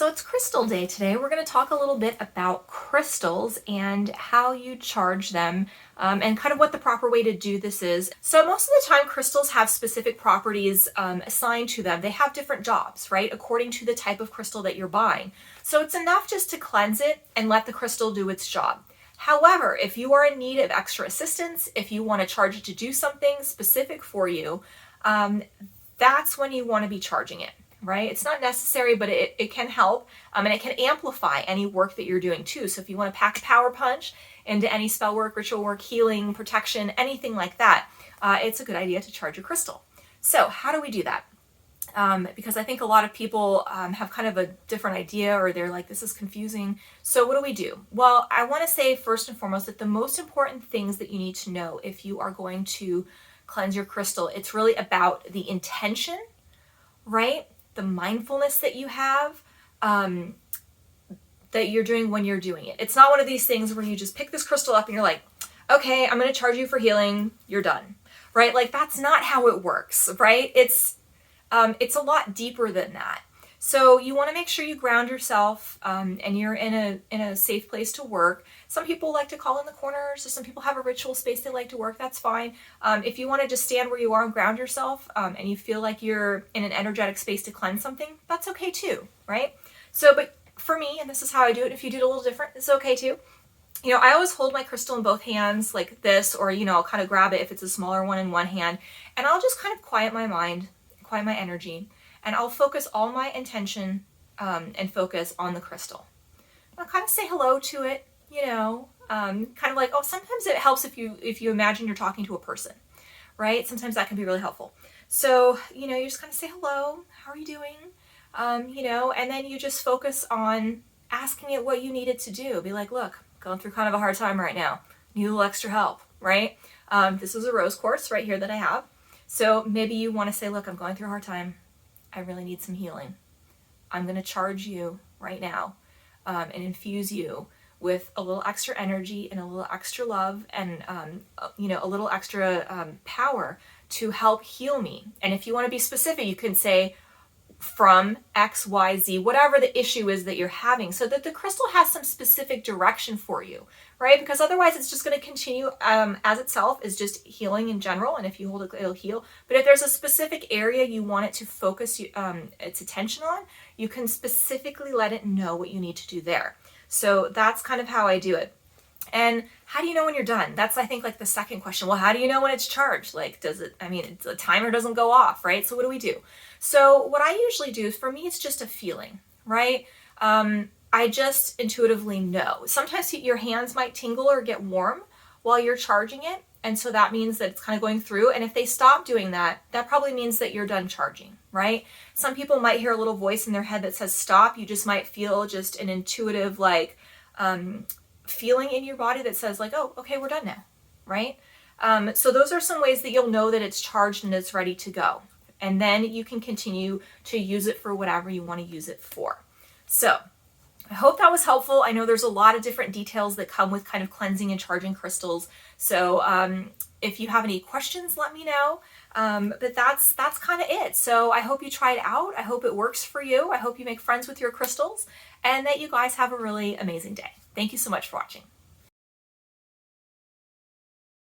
So it's crystal day today. We're going to talk a little bit about crystals and how you charge them, and kind of what the proper way to do this is. So most of the time crystals have specific properties assigned to them. They have different jobs, right? According to the type of crystal that you're buying. So it's enough just to cleanse it and let the crystal do its job. However, if you are in need of extra assistance, if you want to charge it to do something specific for you, that's when you want to be charging it. Right? It's not necessary, but it can help, and it can amplify any work that you're doing too. So if you want to pack a power punch into any spell work, ritual work, healing, protection, anything like that, it's a good idea to charge a crystal. So how do we do that? Because I think a lot of people have kind of a different idea, or they're like, this is confusing. So what do we do? Well, I want to say first and foremost that the most important things that you need to know if you are going to cleanse your crystal, it's really about the intention, right? The mindfulness that you have, that you're doing when you're doing it. It's not one of these things where you just pick this crystal up and you're like, okay, I'm going to charge you for healing. You're done, right? Like that's not how it works, right? It's a lot deeper than that. So you want to make sure you ground yourself, and you're in a safe place to work. Some people like to call in the corners, or some people have a ritual space they like to work. That's fine. If you want to just stand where you are and ground yourself, and you feel like you're in an energetic space to cleanse something, that's okay too, right? So, but for me, and this is how I do it, if you do it a little different, it's okay too. You know, I always hold my crystal in both hands like this, or, you know, I'll kind of grab it if it's a smaller one in one hand, and I'll just kind of quiet my mind, quiet my energy, and I'll focus all my intention and focus on the crystal. I'll kind of say hello to it, you know, kind of like, oh, sometimes it helps if you imagine you're talking to a person, right? Sometimes that can be really helpful. So, you know, you just kind of say hello, how are you doing? You know, and then you just focus on asking it what you need it to do. Be like, look, going through kind of a hard time right now. Need a little extra help, right? This is a rose quartz right here that I have. So maybe you want to say, look, I'm going through a hard time. I really need some healing. I'm going to charge you right now, and infuse you with a little extra energy and a little extra love and, you know, a little extra power to help heal me. And if you want to be specific, you can say from X, Y, Z, whatever the issue is that you're having, so that the crystal has some specific direction for you, right? Because otherwise it's just going to continue as itself is just healing in general, and if you hold it, it'll heal. But if there's a specific area you want it to focus its attention on, you can specifically let it know what you need to do there. So that's kind of how I do it. And how do you know when you're done? That's, I think, like the second question. Well, how do you know when it's charged? Like, does it, I mean, the timer doesn't go off, right? So what do we do? So what I usually do is, for me, it's just a feeling, right? I just intuitively know. Sometimes your hands might tingle or get warm while you're charging it. And so that means that it's kind of going through. And if they stop doing that, that probably means that you're done charging, right? Some people might hear a little voice in their head that says stop. You just might feel just an intuitive, like, feeling in your body that says like, oh, okay, we're done now, right? So those are some ways that you'll know that it's charged and it's ready to go. And then you can continue to use it for whatever you want to use it for. So I hope that was helpful. I know there's a lot of different details that come with kind of cleansing and charging crystals. So if you have any questions, let me know. But that's kind of it. So I hope you try it out. I hope it works for you. I hope you make friends with your crystals, and that you guys have a really amazing day. Thank you so much for watching.